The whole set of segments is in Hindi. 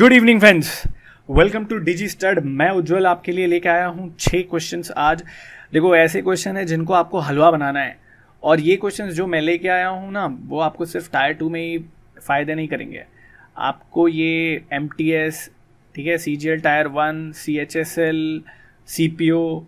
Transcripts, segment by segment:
Good evening friends, welcome to Digi Stud. मैं उज्जवल आपके लिए लेके आया हूँ 6 क्वेश्चंस आज। देखो, ऐसे क्वेश्चन है जिनको आपको हलवा बनाना है, और ये क्वेश्चंस जो मैं लेके आया हूँ ना, वो आपको सिर्फ टायर 2 में ही फ़ायदे नहीं करेंगे। आपको ये MTS, ठीक है, CGL टायर 1, CHSL, CPO,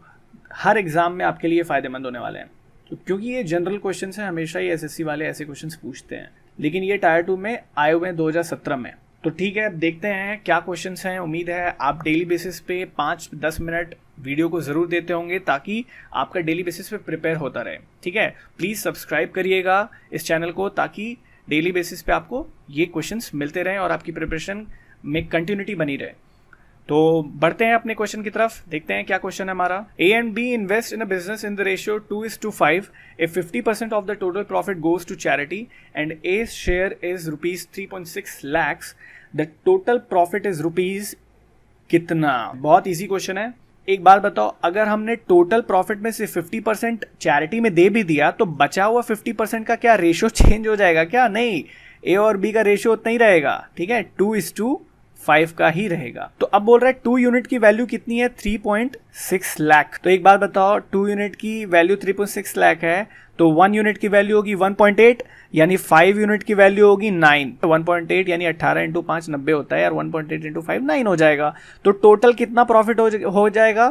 हर एग्ज़ाम में आपके लिए फ़ायदेमंद होने वाले हैं, क्योंकि ये जनरल क्वेश्चन हैं। हमेशा ही SSC वाले ऐसे क्वेश्चन पूछते हैं, लेकिन ये टायर 2 में आए हुए हैं 2017 में। तो ठीक है, अब देखते हैं क्या क्वेश्चंस हैं। उम्मीद है आप डेली बेसिस पे 5-10 मिनट वीडियो को ज़रूर देते होंगे, ताकि आपका डेली बेसिस पे प्रिपेयर होता रहे। ठीक है, प्लीज़ सब्सक्राइब करिएगा इस चैनल को, ताकि डेली बेसिस पे आपको ये क्वेश्चंस मिलते रहें और आपकी प्रिपरेशन में कंटिन्यूटी बनी रहे। तो बढ़ते हैं अपने क्वेश्चन की तरफ, देखते हैं क्या क्वेश्चन है हमारा। A and B invest in a business in the ratio 2:5 if 50% of the total profit goes to charity and A's share is rupees 3.6 lakhs, the total profit is rupees कितना। बहुत इजी क्वेश्चन है। एक बात बताओ, अगर हमने टोटल प्रॉफिट में से 50% चैरिटी में दे भी दिया, तो बचा हुआ 50% का क्या रेशियो चेंज हो जाएगा क्या? नहीं, A और B का रेशियो उतना ही रहेगा। ठीक है, 2:5 का ही रहेगा। तो अब बोल रहा है 2 यूनिट की वैल्यू कितनी है? 3.6 लाख। तो एक बात बताओ, 2 यूनिट की वैल्यू 3.6 लाख है, तो 1 यूनिट की वैल्यू होगी 1.8, यानी 5 यूनिट की वैल्यू होगी 9। 1.8 यानी 18 इंटू 5 90 होता है यार, 1.8 इंटू 5 9 हो जाएगा। तो टोटल कितना प्रॉफिट हो जाएगा?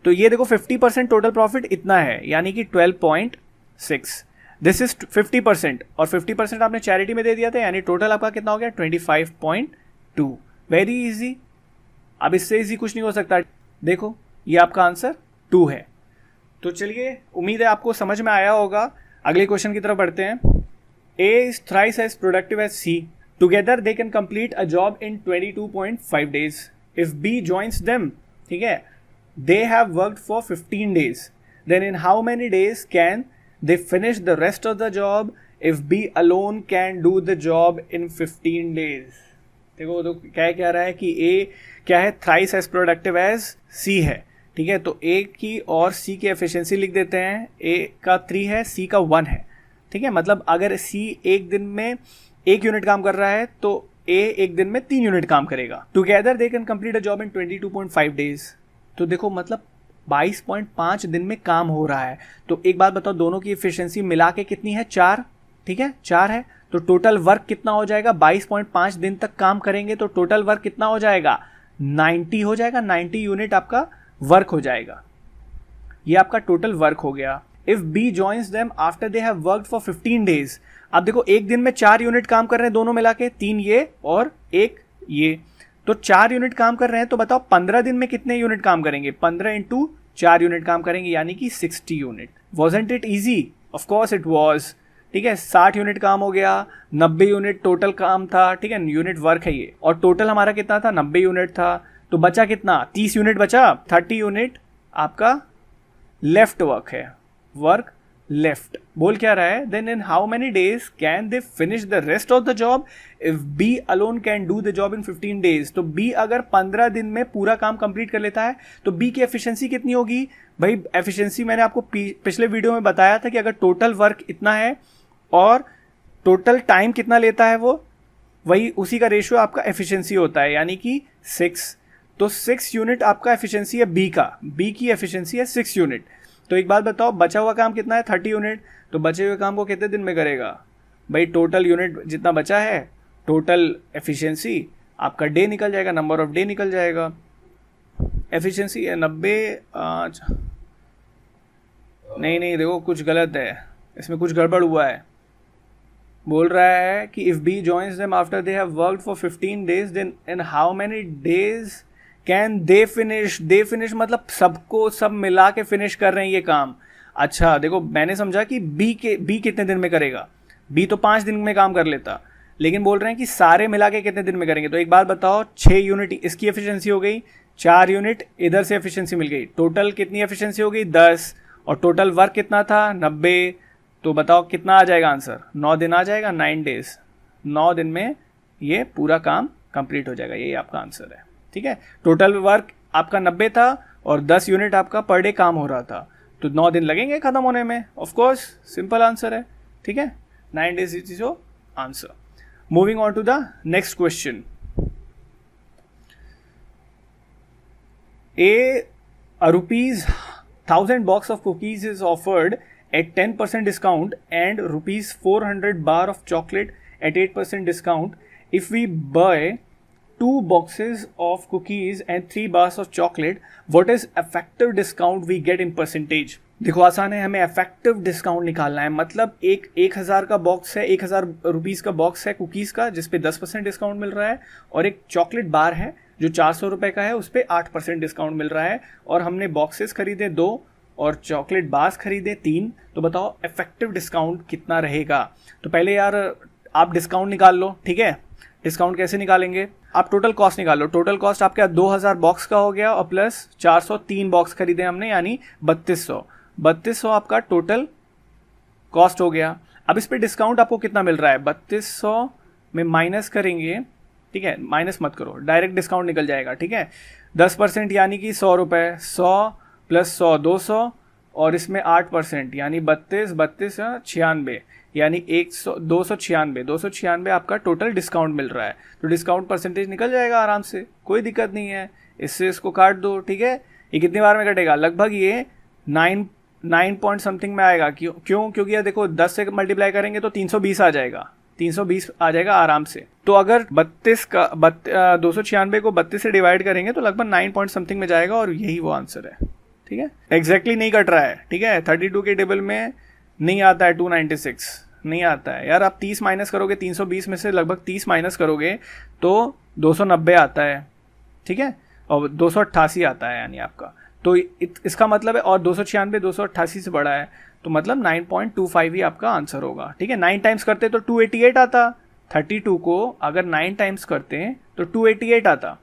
तो ये देखो, 50% टोटल प्रॉफिट इतना है, यानी कि 12.6। दिस इज 50%, और 50% आपने चैरिटी में दे दिया था, यानी टोटल आपका कितना हो गया? 25.2। Very easy. अब इससे इजी कुछ नहीं हो सकता। देखो, ये आपका आंसर 2 है। तो चलिए, उम्मीद है आपको समझ में आया होगा। अगले क्वेश्चन की तरफ बढ़ते हैं। A is thrice as productive as C. Together they can complete a job in 22.5 days. If B joins them, ठीक है, they have worked for 15 days. Then in how many days can they finish the rest of the job if B alone can do the job in 15 days? देखो, तो क्या रहा है कि A क्या है? Thrice as productive as C है। ठीक है, तो A की और C की एफिशिएंसी लिख देते हैं। A का 3 है, C का 1 है। ठीक है, मतलब अगर C एक दिन में 1 यूनिट काम कर रहा है, तो A एक दिन में 3 यूनिट काम करेगा। Together they can complete a job in 22.5 days. तो देखो, मतलब 22.5 दिन में काम हो रहा है। तो एक बात बताओ, दोनों की एफिशिएंसी मिला के कितनी है? 4। ठीक है, 4 है। तो टोटल वर्क कितना हो जाएगा? 22.5 दिन तक काम करेंगे तो टोटल वर्क कितना हो जाएगा? 90 हो जाएगा। 90 यूनिट आपका वर्क हो जाएगा। ये आपका टोटल वर्क हो गया। If B joins them after they have worked for 15 days. अब देखो, एक दिन में 4 यूनिट काम कर रहे हैं दोनों मिला के, 3 ये और 1 ये, तो 4 यूनिट काम कर रहे हैं। तो बताओ 15 दिन में कितने यूनिट काम करेंगे? 15 इंटू 4 यूनिट काम करेंगे, यानी कि 60 unit. Wasn't it easy? Of course it was. ठीक है, 60 यूनिट काम हो गया। 90 यूनिट टोटल काम था। ठीक है, यूनिट वर्क है ये, और टोटल हमारा कितना था? 90 यूनिट था। तो बचा कितना? 30 यूनिट बचा। 30 यूनिट आपका लेफ्ट वर्क है, वर्क लेफ्ट। बोल क्या रहा है? Then in how many days can they finish the rest of the job if B alone can do the job in 15 days. तो बी अगर 15 दिन में पूरा काम कंप्लीट कर लेता है, तो बी की एफिशिएंसी कितनी होगी? भाई, एफिशिएंसी मैंने आपको पिछले वीडियो में बताया था कि अगर टोटल वर्क इतना है और टोटल टाइम कितना लेता है, वो वही उसी का रेशियो आपका एफिशिएंसी होता है, यानी कि 6। तो 6 यूनिट आपका एफिशिएंसी है बी का। बी की एफिशिएंसी है 6 यूनिट। तो एक बात बताओ, बचा हुआ काम कितना है? 30 यूनिट। तो बचे हुए काम को कितने दिन में करेगा? भाई, टोटल यूनिट जितना बचा है, टोटल एफिशिएंसी आपका डे निकल जाएगा, नंबर ऑफ डे निकल जाएगा। एफिशिएंसी है 90। नहीं, देखो कुछ गलत है इसमें, कुछ गड़बड़ हुआ है। बोल रहा है कि if B joins them after they have worked for 15 days, then in how many days can they finish. They finish मतलब सबको सब मिला के फिनिश कर रहे हैं ये काम। अच्छा देखो, मैंने समझा कि बी कितने दिन में करेगा। बी तो 5 दिन में काम कर लेता, लेकिन बोल रहे हैं कि सारे मिला के कितने दिन में करेंगे। तो एक बात बताओ, 6 यूनिट इसकी एफिशिएंसी हो गई, 4 यूनिट इधर से एफिशिएंसी मिल गई, टोटल कितनी एफिशिएंसी हो गई? 10। और टोटल वर्क कितना था? 90। तो बताओ कितना आ जाएगा आंसर? 9 दिन आ जाएगा, 9 डेज। 9 दिन में ये पूरा काम कंप्लीट हो जाएगा। यही आपका आंसर है। ठीक है, टोटल वर्क आपका 90 था और 10 यूनिट आपका पर डे काम हो रहा था, तो 9 दिन लगेंगे खत्म होने में। ऑफ कोर्स सिंपल आंसर है। ठीक है, 9 days is your answer. Moving on to the next question. a rupees 1000 box of cookies is offered at 10% discount and rupees 400 bar of chocolate at 8% discount. If we buy 2 boxes of cookies and 3 bars of chocolate, what is effective discount we get in percentage? देखो आसान है, हमें इफेक्टिव डिस्काउंट निकालना है। मतलब एक 1000 का बॉक्स है, 1000 रुपीज़ का बॉक्स है कुकीज़ का जिस पे 10% डिस्काउंट मिल रहा है, और एक चॉकलेट बार है जो 400 रुपये का है, उस पर 8% डिस्काउंट मिल रहा है, और हमने बॉक्सेस खरीदे 2 और चॉकलेट बार्स खरीदे 3। तो बताओ इफेक्टिव डिस्काउंट कितना रहेगा? तो पहले यार आप डिस्काउंट निकाल लो, ठीक है। डिस्काउंट कैसे निकालेंगे? आप टोटल कॉस्ट निकालो। टोटल कॉस्ट आपका 2000 बॉक्स का हो गया और प्लस 403 बॉक्स खरीदे हमने, यानी 3200 आपका टोटल कॉस्ट हो गया। अब इस पे डिस्काउंट आपको कितना मिल रहा है? 3200 में माइनस करेंगे, ठीक है, माइनस मत करो, डायरेक्ट डिस्काउंट निकल जाएगा, ठीक है। 10% यानी कि 100 रुपये, 100 प्लस 100 200, और इसमें 8% यानी 32 96, यानी 296 आपका टोटल डिस्काउंट मिल रहा है। तो डिस्काउंट परसेंटेज निकल जाएगा आराम से, कोई दिक्कत नहीं है। इससे इसको काट दो, ठीक है। ये कितनी बार में कटेगा? लगभग ये 9 पॉइंट समथिंग में आएगा। क्यों? क्योंकि यार देखो 10 से मल्टीप्लाई करेंगे तो 320 आ जाएगा, 320 आ जाएगा आराम से। तो अगर 296 को 32 से डिवाइड करेंगे तो लगभग 9 पॉइंट समथिंग में जाएगा, और यही वो आंसर है, ठीक है। एग्जैक्टली नहीं कट रहा है, ठीक है। 32 के टेबल में नहीं आता है 296, नहीं आता है यार। आप 30 माइनस करोगे, 320 में से लगभग 30 माइनस करोगे तो 290 आता है, ठीक है, और 288 आता है यानी आपका। तो इसका मतलब है, और 296 288 से बड़ा है, तो मतलब 9.25 ही आपका आंसर होगा, ठीक है। 9 टाइम्स करते तो 288 आता। 32 को अगर 9 टाइम्स करते हैं तो 288 आता।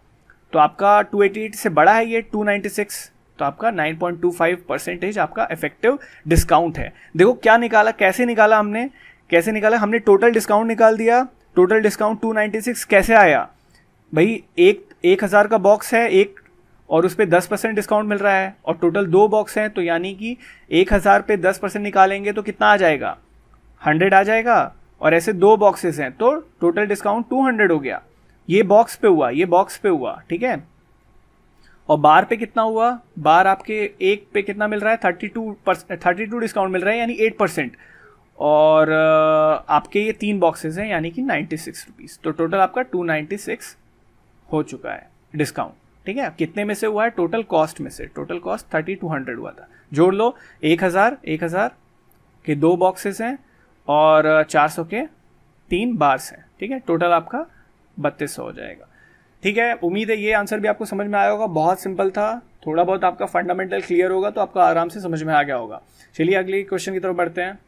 तो आपका 288 से बड़ा है ये 296, तो आपका 9.25% आपका इफेक्टिव डिस्काउंट है। देखो क्या निकाला, कैसे निकाला हमने, हमने टोटल डिस्काउंट निकाल दिया। टोटल डिस्काउंट 296 कैसे आया भाई? 1000 का बॉक्स है एक, और उस पर 10% डिस्काउंट मिल रहा है, और टोटल 2 बॉक्स हैं, तो यानी कि 1000 पे 10% निकालेंगे तो कितना आ जाएगा? 100 आ जाएगा। और ऐसे 2 बॉक्सेस हैं तो टोटल डिस्काउंट 200 हो गया। ये बॉक्स पे हुआ, ठीक है। और बार पे कितना हुआ? बार आपके एक पे कितना मिल रहा है? 32 डिस्काउंट मिल रहा है, यानी 8%। और आपके ये 3 बॉक्सेस हैं, यानी कि 96 रुपीज़। तो टोटल आपका 296 हो चुका है डिस्काउंट, ठीक है। कितने में से हुआ है? टोटल कॉस्ट में से। टोटल कॉस्ट 3200 हुआ था। जोड़ लो, 1000 के 2 बॉक्सेस हैं और 400 के 3 बार्स हैं, ठीक है। टोटल आपका 3200 हो जाएगा, ठीक है। उम्मीद है ये आंसर भी आपको समझ में आया होगा। बहुत सिंपल था, थोड़ा बहुत आपका फंडामेंटल क्लियर होगा तो आपका आराम से समझ में आ गया होगा। चलिए अगले क्वेश्चन की तरफ बढ़ते हैं।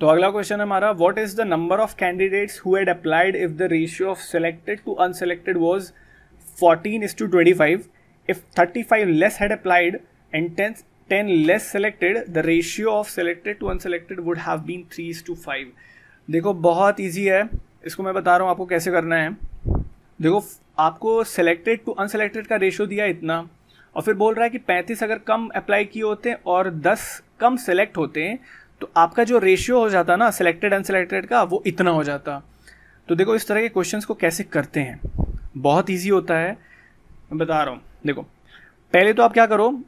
तो अगला क्वेश्चन है हमारा, what is the number of candidates who had applied if the ratio of selected to unselected was 14:25? If 35 less had applied and 10 less selected, the ratio of selected to unselected would have been 3:5. देखो बहुत इजी है, इसको मैं बता रहा हूँ आपको कैसे करना है। देखो आपको सेलेक्टेड टू अनसेलेक्टेड का रेशियो दिया इतना, और फिर बोल रहा है कि 35 अगर कम अप्लाई किए होते हैं और 10 कम सेलेक्ट होते हैं तो आपका जो रेशियो हो जाता ना सेलेक्टेड अनसेलेक्टेड का, वो इतना हो जाता। तो देखो इस तरह के क्वेश्चंस को कैसे करते हैं, बहुत इजी होता है, मैं बता रहा हूँ। देखो पहले तो आप क्या करो,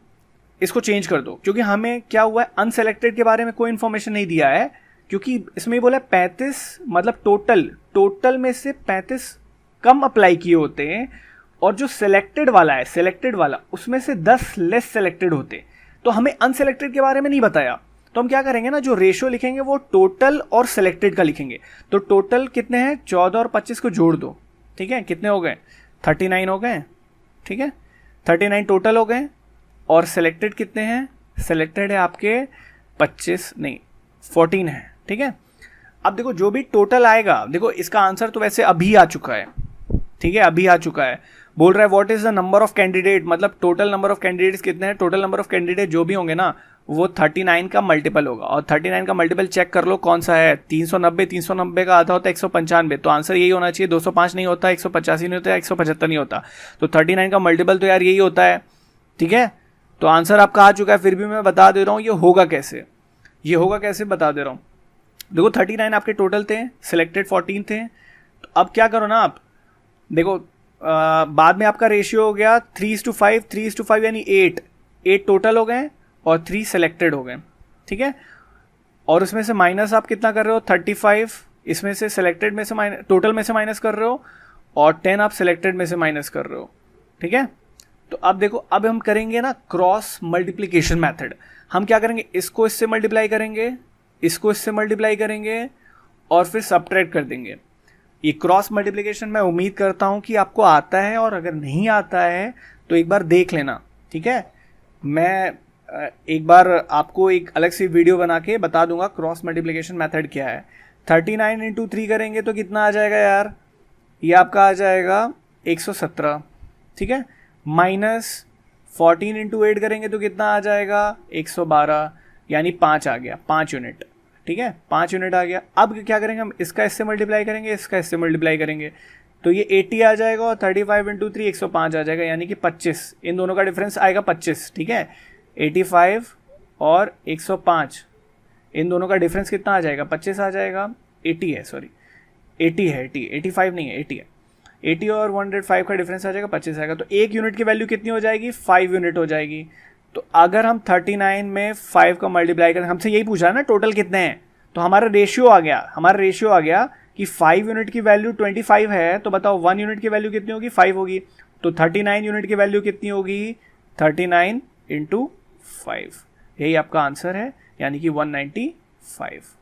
इसको चेंज कर दो, क्योंकि हमें क्या हुआ है, अनसेलेक्टेड के बारे में कोई इन्फॉर्मेशन नहीं दिया है, क्योंकि इसमें बोला 35 मतलब टोटल में से 35 कम अप्लाई किए होते हैं, और जो सेलेक्टेड वाला उसमें से 10 लेस सेलेक्टेड होते। तो हमें अनसेलेक्टेड के बारे में नहीं बताया, तो हम क्या करेंगे ना, जो रेशियो लिखेंगे वो टोटल और सेलेक्टेड का लिखेंगे। तो टोटल कितने हैं? 14 और 25 को जोड़ दो, ठीक है। कितने हो गए? 39 हो गए, ठीक है। 39 टोटल हो गए, और सेलेक्टेड कितने हैं? सेलेक्टेड है आपके 14 है, ठीक है। अब देखो जो भी टोटल आएगा, देखो इसका आंसर तो वैसे अभी आ चुका है, ठीक है, अभी आ चुका है। बोल रहा है what is the number of candidate, मतलब टोटल नंबर ऑफ कैंडिडेट्स कितने हैं? टोटल नंबर ऑफ कैंडिडेट जो भी होंगे ना, वो 39 का मल्टीपल होगा, और 39 का मल्टीपल चेक कर लो कौन सा है। 390 का आधा होता है 195, तो आंसर यही होना चाहिए। 205 नहीं होता, 185 नहीं होता, 175 नहीं होता, तो 39 का मल्टीपल तो यार यही होता है, ठीक है। तो आंसर आपका आ चुका है, फिर भी मैं बता दे रहा हूँ ये होगा कैसे बता दे रहा हूँ। देखो 39 आपके टोटल थे, सिलेक्टेड 14 थे। तो अब क्या करो ना आप, देखो बाद में आपका रेशियो हो गया 3:5, 3:5 यानी 8 टोटल हो गए और 3 सेलेक्टेड हो गए, ठीक है। और उसमें से माइनस आप कितना कर रहे हो 35, इसमें से सेलेक्टेड में से माइनस, टोटल में से माइनस कर रहे हो, और 10 आप सेलेक्टेड में से माइनस कर रहे हो, ठीक है। तो अब देखो, अब हम करेंगे ना क्रॉस मल्टीप्लिकेशन मेथड। हम क्या करेंगे, इसको इससे मल्टीप्लाई करेंगे, इसको इससे मल्टीप्लाई करेंगे और फिर सबट्रैक्ट कर देंगे। ये क्रॉस मल्टीप्लिकेशन मैं उम्मीद करता हूं कि आपको आता है, और अगर नहीं आता है तो एक बार देख लेना, ठीक है। मैं एक बार आपको एक अलग से वीडियो बना के बता दूंगा क्रॉस मल्टीप्लिकेशन मेथड क्या है। 39 इंटू 3 करेंगे तो कितना आ जाएगा यार, ये आपका आ जाएगा 117, ठीक है। माइनस 14 इंटू 8 करेंगे तो कितना आ जाएगा 112, यानी 5 आ गया, 5 यूनिट, ठीक है, 5 यूनिट आ गया। अब क्या करेंगे हम, इसका इससे मल्टीप्लाई करेंगे, इसका इससे मल्टीप्लाई करेंगे, तो ये 80 आ जाएगा और 35 इंटू 3 105 आ जाएगा, यानी कि 25, इन दोनों का डिफरेंस आएगा 25, ठीक है। 85 और 105, इन दोनों का डिफरेंस कितना आ जाएगा, 25 आ जाएगा, 80 है, सॉरी 80 है, 85 नहीं है, 80 है। 80 और 105 का डिफरेंस आ जाएगा, 25 आएगा। तो एक यूनिट की वैल्यू कितनी हो जाएगी, 5 यूनिट हो जाएगी। तो अगर हम 39 में 5 का मल्टीप्लाई करें, हमसे यही पूछा ना टोटल कितने हैं, तो हमारा रेशियो आ गया कि 5 यूनिट की वैल्यू 25 है, तो बताओ 1 यूनिट की वैल्यू कितनी होगी, 5 होगी। तो 39 यूनिट की वैल्यू कितनी होगी, 39 इंटू 5, यही आपका आंसर है, यानी कि 195।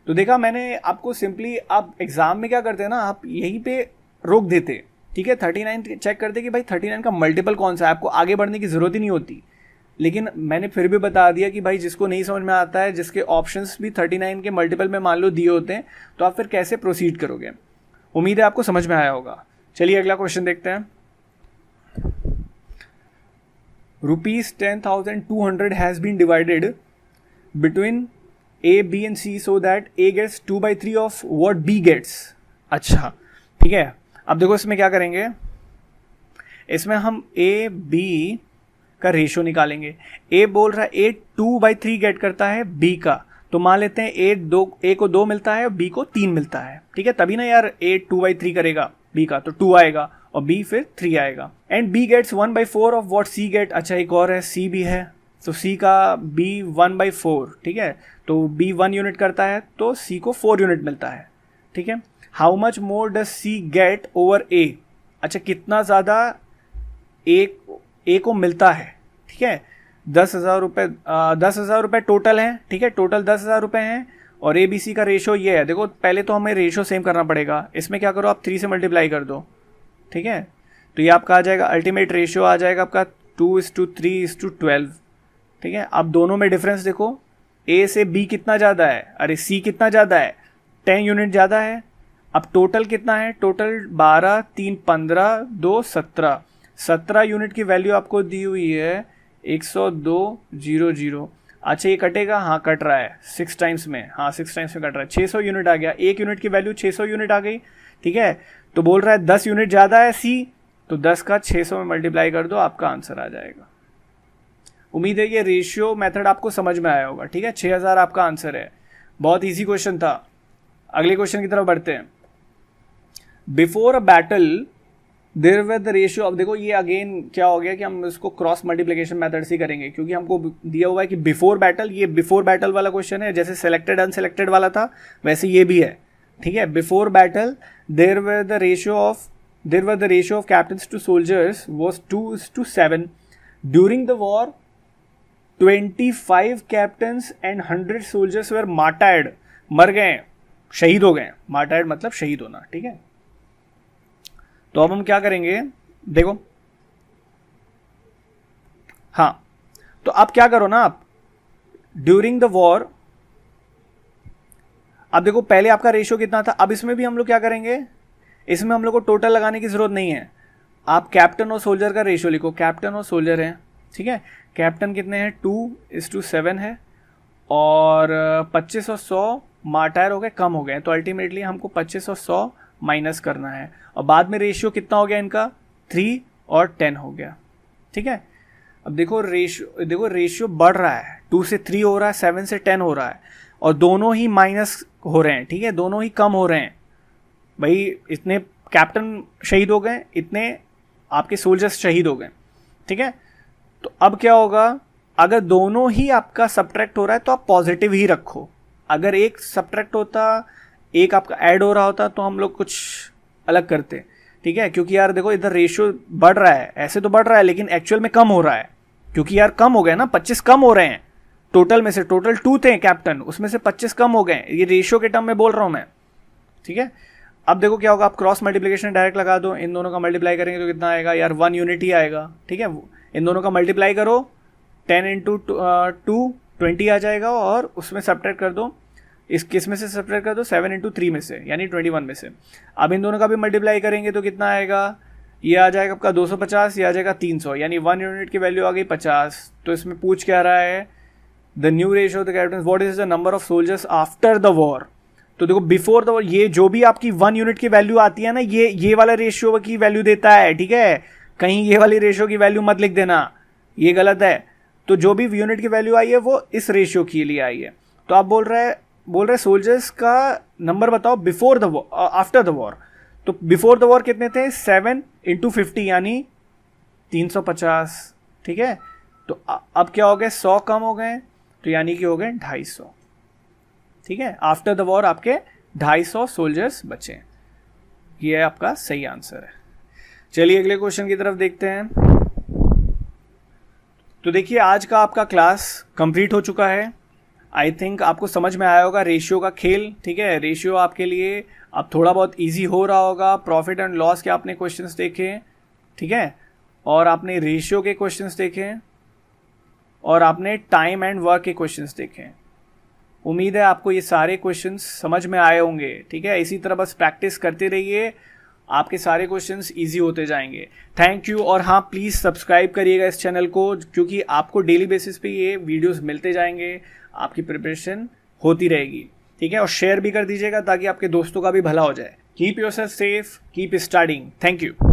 तो देखा मैंने आपको, सिंपली आप एग्जाम में क्या करते हैं ना, आप यहीं पे रोक देते, ठीक है। 39 चेक करते कि भाई 39 का मल्टीपल कौन सा है, आपको आगे बढ़ने की जरूरत ही नहीं होती। लेकिन मैंने फिर भी बता दिया कि भाई जिसको नहीं समझ में आता है, जिसके ऑप्शंस भी 39 के मल्टीपल में मान लो दिए होते हैं, तो आप फिर कैसे प्रोसीड करोगे। उम्मीद है आपको समझ में आया होगा। चलिए अगला क्वेश्चन देखते हैं। ₹10,200 has been divided between A, B and C so that A gets 2/3 of what B gets। अच्छा, ठीक है। अब देखो इसमें क्या करेंगे, इसमें हम A, B का रेशियो निकालेंगे। A बोल रहा है A 2/3 गेट करता है B का, तो मान लेते हैं A को 2 मिलता है और B को 3 मिलता है, ठीक है। तभी ना यार A 2/3 करेगा B का, तो 2 आएगा और B फिर 3 आएगा। And B gets 1/4 of what C get. अच्छा, एक और है, C भी है, तो C का B 1/4, ठीक है। तो B 1 यूनिट करता है तो C को 4 यूनिट मिलता है, ठीक है। How much more does C get over A। अच्छा, कितना ज़्यादा A को मिलता है, ठीक है। 10,000 रुपये टोटल है, ठीक है, टोटल 10,000 रुपये हैं, और ABC का रेशो ये है। देखो पहले तो हमें रेशो सेम करना पड़ेगा, इसमें क्या करो आप 3 से मल्टीप्लाई कर दो, ठीक है। तो ये आपका आ जाएगा, अल्टीमेट रेशियो आ जाएगा आपका 2:3:12, ठीक है। अब दोनों में डिफरेंस देखो, A से B कितना ज़्यादा है, अरे C कितना ज़्यादा है, 10 यूनिट ज़्यादा है। अब टोटल कितना है, टोटल 12, 3, 15, 2, 17 यूनिट की वैल्यू आपको दी हुई है 102.00। अच्छा, ये कटेगा, हाँ कट रहा है 6 टाइम्स में, हाँ 6 टाइम्स में कट रहा है, 600 यूनिट आ गया। एक यूनिट की वैल्यू 600 यूनिट आ गई, ठीक है। तो बोल रहा है 10 यूनिट ज़्यादा है C, तो 10 का 600 में मल्टीप्लाई कर दो, आपका आंसर आ जाएगा। उम्मीद है ये रेशियो मेथड आपको समझ में आया होगा, ठीक है। 6000 आपका आंसर है, बहुत इजी क्वेश्चन था। अगले क्वेश्चन की तरफ बढ़ते हैं। Before a battle there were the ratio. अब देखो ये अगेन क्या हो गया कि हम इसको क्रॉस मल्टीप्लिकेशन मेथड से करेंगे, क्योंकि हमको दिया हुआ है कि बिफोर बैटल, ये बिफोर बैटल वाला क्वेश्चन है, जैसे सेलेक्टेड अनसेलेक्टेड वाला था वैसे ये भी है, ठीक है। Before battle there were the ratio of captains to soldiers was 2:7। During the war 25 captains and 100 soldiers were martyred, मर गए, शहीद हो गए। मार्टायर्ड मतलब शहीद होना, ठीक है। तो अब हम क्या करेंगे, देखो, हाँ, तो अब क्या करो ना आप, ड्यूरिंग द वॉर, अब देखो पहले आपका रेशियो कितना था, अब इसमें भी हम लोग क्या करेंगे, इसमें हम लोग को टोटल लगाने की जरूरत नहीं है। आप कैप्टन और सोल्जर का रेशियो लिखो, कैप्टन और सोल्जर है, ठीक है। कैप्टन कितने हैं, 2:7 है, और 25 और 100 मार्टायर हो गए, कम हो गए, तो अल्टीमेटली हमको 25 और 100 माइनस करना है, और बाद में रेशियो कितना हो गया इनका, 3 और 10 हो गया, ठीक है। अब देखो रेशियो बढ़ रहा है, 2 से 3 हो रहा है, 7 से 10 हो रहा है, और दोनों ही माइनस हो रहे हैं, ठीक है, दोनों ही कम हो रहे हैं। भाई इतने कैप्टन शहीद हो गए, इतने आपके सोल्जर्स शहीद हो गए, ठीक है। तो अब क्या होगा, अगर दोनों ही आपका सब्ट्रैक्ट हो रहा है तो आप पॉजिटिव ही रखो। अगर एक सब्ट्रैक्ट होता, एक आपका ऐड हो रहा होता, तो हम लोग कुछ अलग करते, ठीक है। क्योंकि यार देखो इधर रेशियो बढ़ रहा है, ऐसे तो बढ़ रहा है लेकिन एक्चुअल में कम हो रहा है, क्योंकि यार कम हो गए ना, 25 कम हो रहे हैं टोटल में से। टोटल 2 थे कैप्टन, उसमें से 25 कम हो गए, ये रेशियो के टर्म में बोल रहा हूं मैं, ठीक है। अब देखो क्या होगा, आप क्रॉस मल्टीप्लिकेशन डायरेक्ट लगा दो, इन दोनों का मल्टीप्लाई करेंगे तो कितना आएगा यार, 1 यूनिट ही आएगा, ठीक है। इन दोनों का मल्टीप्लाई करो, 10 इंटू 2 20 आ जाएगा, और उसमें सब्ट्रैक्ट कर दो, इस किस में से सब्ट्रैक्ट कर दो, 7 इंटू 3 में से, यानी 21 में से। अब इन दोनों का भी मल्टीप्लाई करेंगे तो कितना आएगा, ये आ जाएगा आपका 250, ये आ जाएगा 300, यानी 1 यूनिट की वैल्यू आ गई 50। तो इसमें पूछ क्या रहा है, the new ratio of the captain, what is the number of soldiers after the war. तो देखो बिफोर द वॉर, ये जो भी आपकी 1 यूनिट की वैल्यू आती है ना, ये वाला रेशियो की वैल्यू देता है, ठीक है। कहीं ये वाली रेशियो की वैल्यू मत लिख देना, ये गलत है। तो जो भी यूनिट की वैल्यू आई है वो इस रेशियो के लिए आई है। तो आप बोल रहे सोल्जर्स का नंबर बताओ before the war, after the war. तो बिफोर द वॉर कितने थे, 7 इंटू 50 यानी 350, ठीक है। तो अब क्या हो गए, 100 कम हो गए, तो यानी कि हो गए 250, ठीक है। आफ्टर द वॉर आपके 250 सोल्जर्स बचे। ये आपका सही आंसर है। चलिए अगले क्वेश्चन की तरफ देखते हैं। तो देखिए आज का आपका क्लास कंप्लीट हो चुका है। आई थिंक आपको समझ में आया होगा रेशियो का खेल, ठीक है। रेशियो आपके लिए अब थोड़ा बहुत इजी हो रहा होगा। प्रॉफिट एंड लॉस के आपने क्वेश्चंस देखे, ठीक है, और आपने रेशियो के क्वेश्चंस देखे, और आपने टाइम एंड वर्क के क्वेश्चंस देखे। उम्मीद है आपको ये सारे क्वेश्चंस समझ में आए होंगे, ठीक है। इसी तरह बस प्रैक्टिस करते रहिए, आपके सारे क्वेश्चंस इजी होते जाएंगे। Thank you. और हाँ, प्लीज़ सब्सक्राइब करिएगा इस चैनल को, क्योंकि आपको डेली बेसिस पे ये वीडियोस मिलते जाएंगे, आपकी प्रिपरेशन होती रहेगी, ठीक है। और शेयर भी कर दीजिएगा ताकि आपके दोस्तों का भी भला हो जाए। Keep yourself safe, keep studying. Thank you.